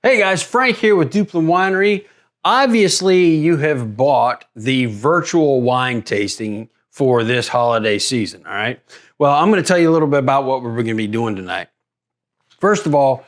Hey guys, Frank here with Duplin Winery. Obviously, you have bought the virtual wine tasting for this holiday season, all right? Well, I'm going to tell you a little bit about what we're going to be doing tonight. First of all,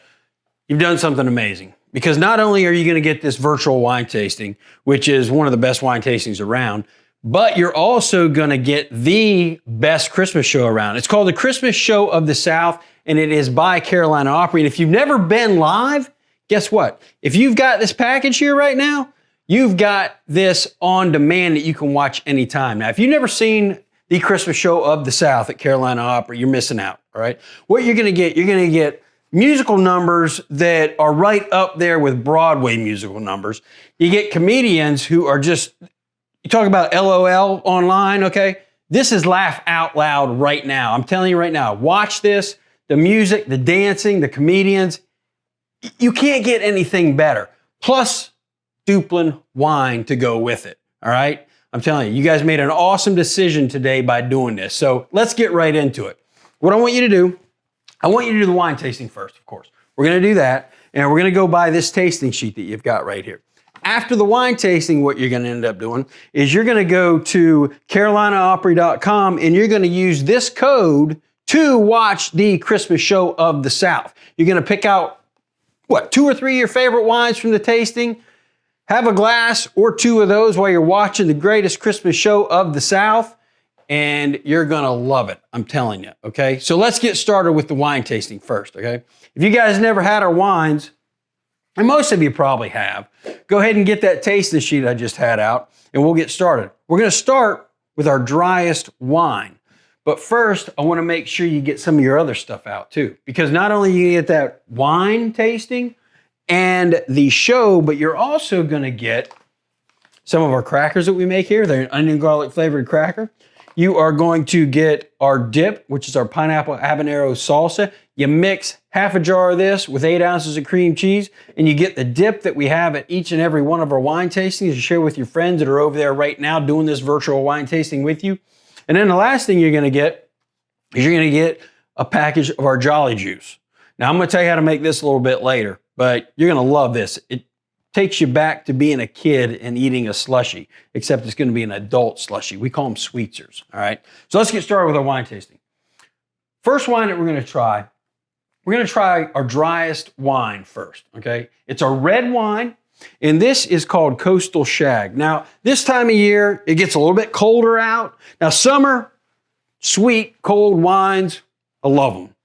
you've done something amazing because not only are you going to get this virtual wine tasting, which is one of the best wine tastings around, but you're also going to get the best Christmas show around. It's called the Christmas Show of the South, and it is by Carolina Opry. And if you've never been live, guess what? If you've got this package here right now, you've got this on demand that you can watch anytime. Now, if you've never seen the Christmas Show of the South at Carolina Opry, you're missing out, all right? What you're going to get musical numbers that are right up there with Broadway musical numbers. You get comedians who are just, you talk about LOL online, okay? This is laugh out loud right now. I'm telling you right now, watch this, the music, the dancing, the comedians. You can't get anything better. Plus Duplin wine to go with it, all right? I'm telling you, you guys made an awesome decision today by doing this. So let's get right into it. What I want you to do, I want you to do the wine tasting first, of course. We're going to do that, and we're going to go by this tasting sheet that you've got right here. After the wine tasting, what you're going to end up doing is you're going to go to carolinaopry.com, and you're going to use this code to watch the Christmas Show of the South. You're going to pick out, 2 or 3 of your favorite wines from the tasting, have a glass or 2 of those while you're watching the greatest Christmas show of the South, and you're gonna love it, I'm telling you, okay? So let's get started with the wine tasting first, okay? If you guys never had our wines, and most of you probably have, go ahead and get that tasting sheet I just had out, and we'll get started. We're gonna start with our driest wine. But first, I wanna make sure you get some of your other stuff out too, because not only you get that wine tasting and the show, but you're also gonna get some of our crackers that we make here. They're an onion garlic flavored cracker. You are going to get our dip, which is our pineapple habanero salsa. You mix half a jar of this with 8 ounces of cream cheese, and you get the dip that we have at each and every one of our wine tastings to share with your friends that are over there right now doing this virtual wine tasting with you. And then the last thing you're gonna get is you're gonna get a package of our Jolly Juice. Now I'm gonna tell you how to make this a little bit later, but you're gonna love this. It takes you back to being a kid and eating a slushie, except it's gonna be an adult slushie. We call them sweetzers, all right? So let's get started with our wine tasting. First wine that we're gonna try our driest wine first, okay? It's a red wine, and this is called Coastal Shag. Now, this time of year, it gets a little bit colder out. Now, summer, sweet, cold wines, I love them.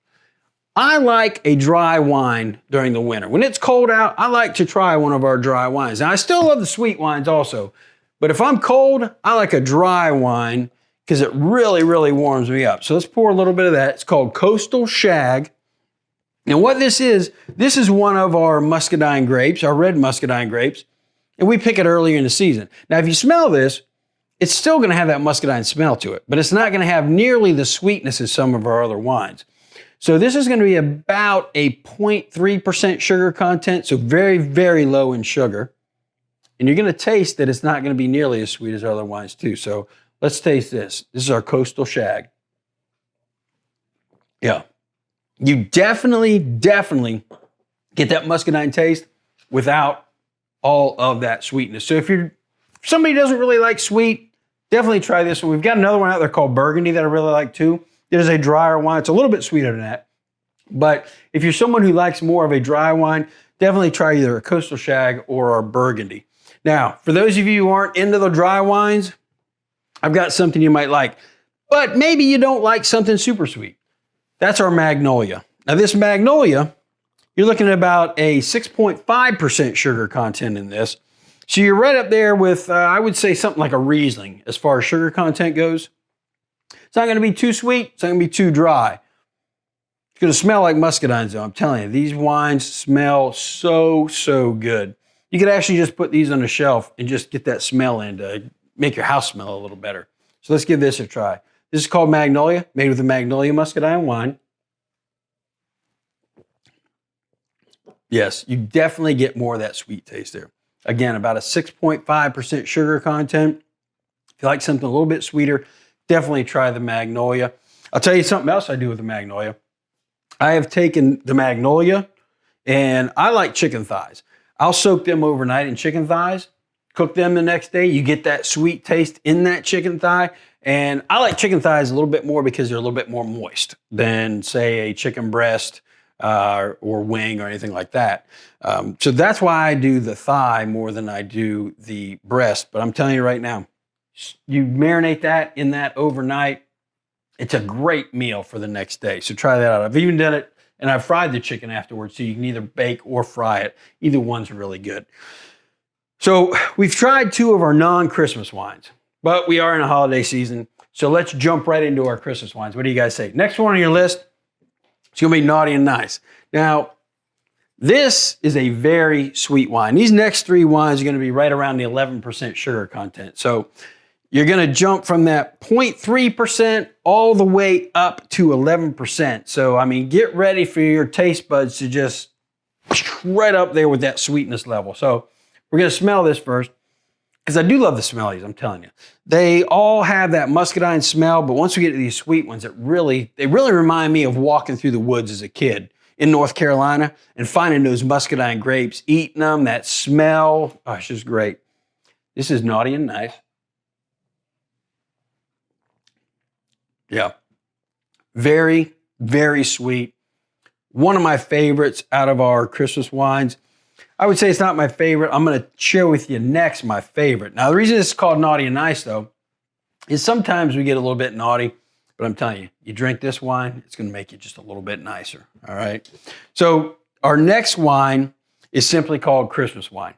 I like a dry wine during the winter. When it's cold out, I like to try one of our dry wines. Now, I still love the sweet wines also, but if I'm cold, I like a dry wine because it really, really warms me up. So let's pour a little bit of that. It's called Coastal Shag. And what this is one of our muscadine grapes, our red muscadine grapes, and we pick it earlier in the season. Now, if you smell this, it's still gonna have that muscadine smell to it, but it's not gonna have nearly the sweetness as some of our other wines. So this is gonna be about a 0.3% sugar content, so very, very low in sugar. And you're gonna taste that it's not gonna be nearly as sweet as our other wines too. So let's taste this. This is our Coastal Shag. Yeah. You definitely get that muscadine taste without all of that sweetness. So if somebody doesn't really like sweet, definitely try this one. We've got another one out there called Burgundy that I really like too. It is a drier wine. It's a little bit sweeter than that. But if you're someone who likes more of a dry wine, definitely try either a Coastal Shag or our Burgundy. Now, for those of you who aren't into the dry wines, I've got something you might like. But maybe you don't like something super sweet. That's our Magnolia. Now this Magnolia, you're looking at about a 6.5% sugar content in this. So you're right up there with, I would say something like a Riesling as far as sugar content goes. It's not gonna be too sweet, it's not gonna be too dry. It's gonna smell like muscadines though, I'm telling you. These wines smell so, so good. You could actually just put these on the shelf and just get that smell in to make your house smell a little better. So let's give this a try. This is called Magnolia, made with a Magnolia muscadine wine. Yes, you definitely get more of that sweet taste there. Again, about a 6.5% sugar content. If you like something a little bit sweeter, definitely try the Magnolia. I'll tell you something else I do with the Magnolia. I have taken the Magnolia And I like chicken thighs. I'll soak them overnight in chicken thighs, cook them the next day. You get that sweet taste in that chicken thigh. And I like chicken thighs a little bit more because they're a little bit more moist than, say, a chicken breast or wing or anything like that. So that's why I do the thigh more than I do the breast. But I'm telling you right now, you marinate that in that overnight. It's a great meal for the next day. So try that out. I've even done it and I've fried the chicken afterwards. So you can either bake or fry it. Either one's really good. So we've tried two of our non-Christmas wines, but we are in a holiday season. So let's jump right into our Christmas wines. What do you guys say? Next one on your list, it's going to be Naughty and Nice. Now, this is a very sweet wine. These next three wines are going to be right around the 11% sugar content. So you're going to jump from that 0.3% all the way up to 11%. So, I mean, get ready for your taste buds to just right up there with that sweetness level. So we're going to smell this first because I do love the smell of these, I'm telling you. They all have that muscadine smell, but once we get to these sweet ones, they really remind me of walking through the woods as a kid in North Carolina and finding those muscadine grapes, eating them, that smell. Oh, it's just great. This is Naughty and Nice. Yeah. Very, very sweet. One of my favorites out of our Christmas wines. I would say it's not my favorite. I'm going to share with you next my favorite. Now, the reason this is called Naughty and Nice, though, is sometimes we get a little bit naughty, but I'm telling you, you drink this wine, it's going to make you just a little bit nicer, all right? So our next wine is simply called Christmas wine.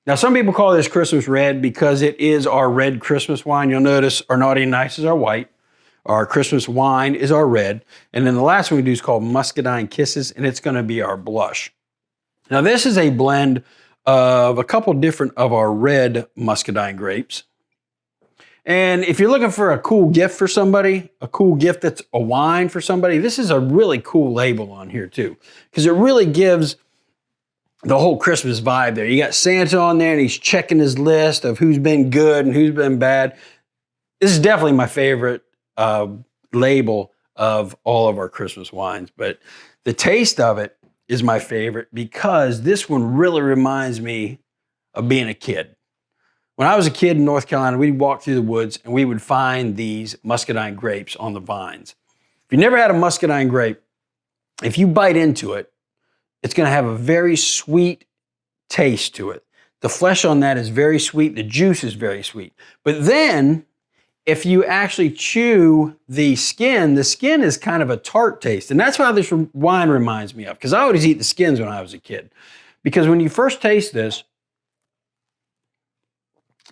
Now, some people call this Christmas red because it is our red Christmas wine. You'll notice our Naughty and Nice is our white. Our Christmas wine is our red. And then the last one we do is called Muscadine Kisses, and it's going to be our blush. Now, this is a blend of a couple different of our red muscadine grapes. And if you're looking for a cool gift for somebody, a cool gift that's a wine for somebody, this is a really cool label on here too, because it really gives the whole Christmas vibe there. You got Santa on there and he's checking his list of who's been good and who's been bad. This is definitely my favorite label of all of our Christmas wines, but the taste of it is my favorite because this one really reminds me of being a kid. When I was a kid in North Carolina, we'd walk through the woods and we would find these muscadine grapes on the vines. If you never had a muscadine grape, if you bite into it, it's going to have a very sweet taste to it. The flesh on that is very sweet. The juice is very sweet. But then if you actually chew the skin is kind of a tart taste. And that's how this wine reminds me of, because I always eat the skins when I was a kid. Because when you first taste this,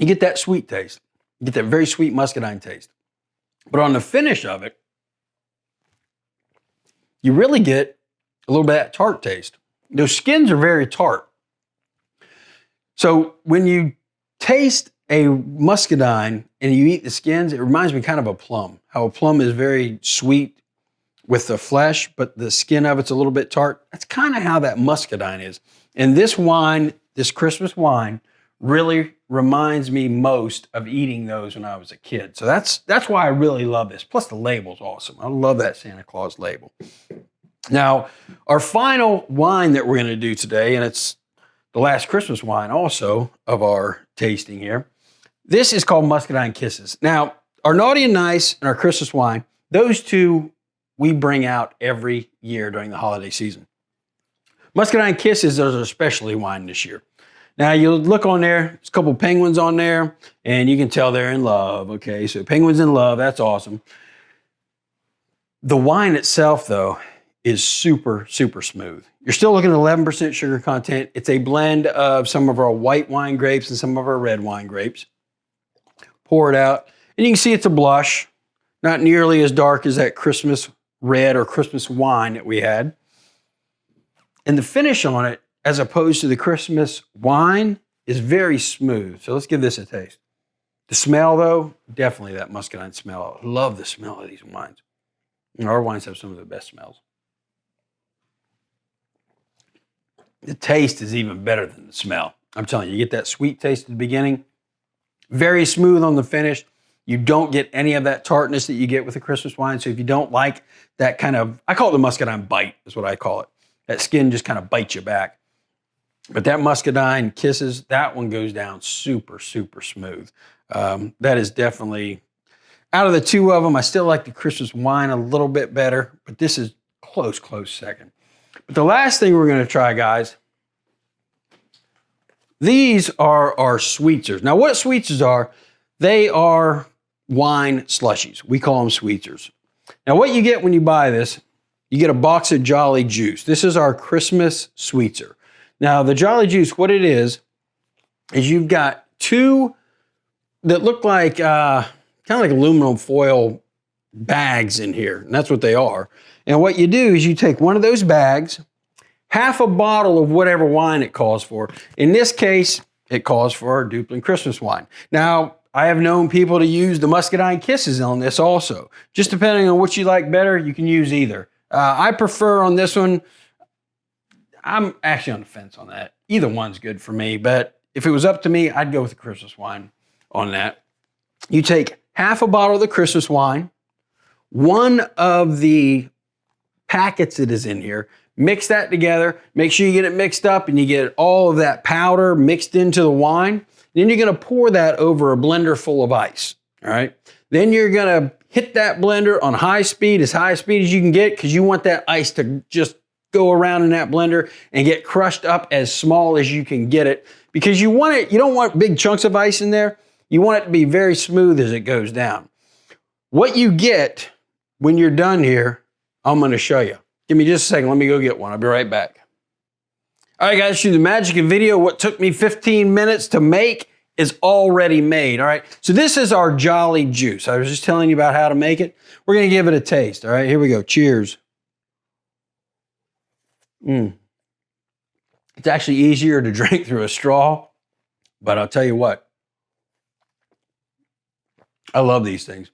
you get that sweet taste. You get that very sweet muscadine taste. But on the finish of it, you really get a little bit of that tart taste. Those skins are very tart. So when you taste a muscadine and you eat the skins, it reminds me kind of a plum. How a plum is very sweet with the flesh, but the skin of it's a little bit tart. That's kind of how that muscadine is. And this wine, this Christmas wine, really reminds me most of eating those when I was a kid. So that's why I really love this. Plus the label's awesome. I love that Santa Claus label. Now, our final wine that we're going to do today, and it's the last Christmas wine also of our tasting here. This is called Muscadine Kisses. Now, our Naughty and Nice and our Christmas wine, those two we bring out every year during the holiday season. Muscadine Kisses is our specialty wine this year. Now, you'll look on there, there's a couple penguins on there, and you can tell they're in love, okay? So penguins in love, that's awesome. The wine itself, though, is super, super smooth. You're still looking at 11% sugar content. It's a blend of some of our white wine grapes and some of our red wine grapes. Pour it out, and you can see it's a blush, not nearly as dark as that Christmas red or Christmas wine that we had. And the finish on it, as opposed to the Christmas wine, is very smooth. So let's give this a taste. The smell, though, definitely that muscadine smell. I love the smell of these wines. You know, our wines have some of the best smells. The taste is even better than the smell. I'm telling you, you get that sweet taste at the beginning, very smooth on the finish. You don't get any of that tartness that you get with the Christmas wine. So if you don't like that kind of, I call it the muscadine bite, is what I call it. that skin just kind of bites you back. But that muscadine kisses, that one goes down super, super smooth. That is definitely, out of the two of them, I still like the Christmas wine a little bit better, but this is close second. But the last thing we're gonna try, guys, these are our sweetzers. Now what sweetzers are, they are wine slushies. We call them sweetzers. Now what you get when you buy this, you get a box of Jolly Juice. This is our Christmas sweetser. Now the Jolly Juice, what it is you've got two that look like, kind of like aluminum foil bags in here, and that's what they are. And what you do is you take one of those bags, half a bottle of whatever wine it calls for. In this case, it calls for our Duplin Christmas wine. Now, I have known people to use the muscadine kisses on this also. Just depending on what you like better, you can use either. I prefer on this one, I'm actually on the fence on that. Either one's good for me, but if it was up to me, I'd go with the Christmas wine on that. You take half a bottle of the Christmas wine, one of the packets that is in here, mix that together, make sure you get it mixed up and you get all of that powder mixed into the wine. Then you're gonna pour that over a blender full of ice, all right? Then you're gonna hit that blender on high speed as you can get, because you want that ice to just go around in that blender and get crushed up as small as you can get it, because you want it, you don't want big chunks of ice in there. You want it to be very smooth as it goes down. What you get when you're done here, I'm gonna show you. Give me just a second, let me go get one. I'll be right back. All right, guys, through the magic of video, what took me 15 minutes to make is already made, all right? So this is our Jolly Juice. I was just telling you about how to make it. We're gonna give it a taste, all right? Here we go, cheers. It's actually easier to drink through a straw, but I'll tell you what, I love these things.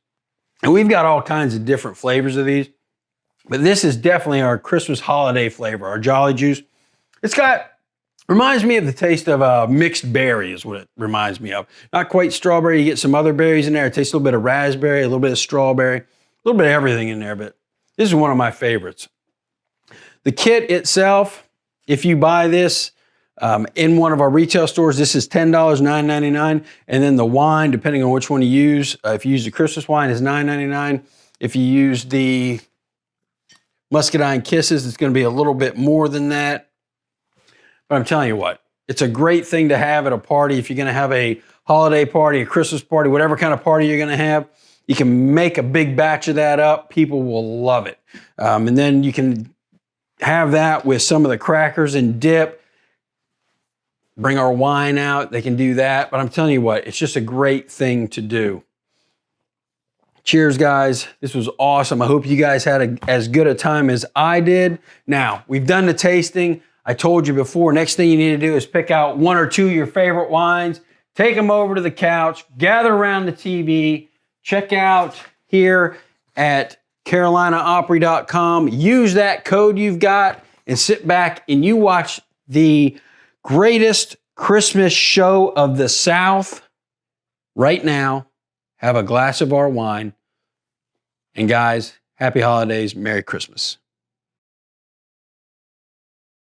And we've got all kinds of different flavors of these, but this is definitely our Christmas holiday flavor, our Jolly Juice. Reminds me of the taste of a mixed berry is what it reminds me of. Not quite strawberry, you get some other berries in there. It tastes a little bit of raspberry, a little bit of strawberry, a little bit of everything in there, but this is one of my favorites. The kit itself, if you buy this in one of our retail stores, this is $10, $9.99. And then the wine, depending on which one you use, if you use the Christmas wine, is $9.99. If you use the muscadine kisses, it's gonna be a little bit more than that. But I'm telling you what, it's a great thing to have at a party. If you're gonna have a holiday party, a Christmas party, whatever kind of party you're gonna have, you can make a big batch of that up. People will love it. And then you can have that with some of the crackers and dip. Bring our wine out, they can do that. But I'm telling you what, it's just a great thing to do. Cheers, guys. This was awesome. I hope you guys had as good a time as I did. Now, we've done the tasting. I told you before, next thing you need to do is pick out one or two of your favorite wines, take them over to the couch, gather around the TV, check out here at CarolinaOpry.com. Use that code you've got and sit back and you watch the greatest Christmas show of the South right now. Have a glass of our wine. And guys, happy holidays, Merry Christmas.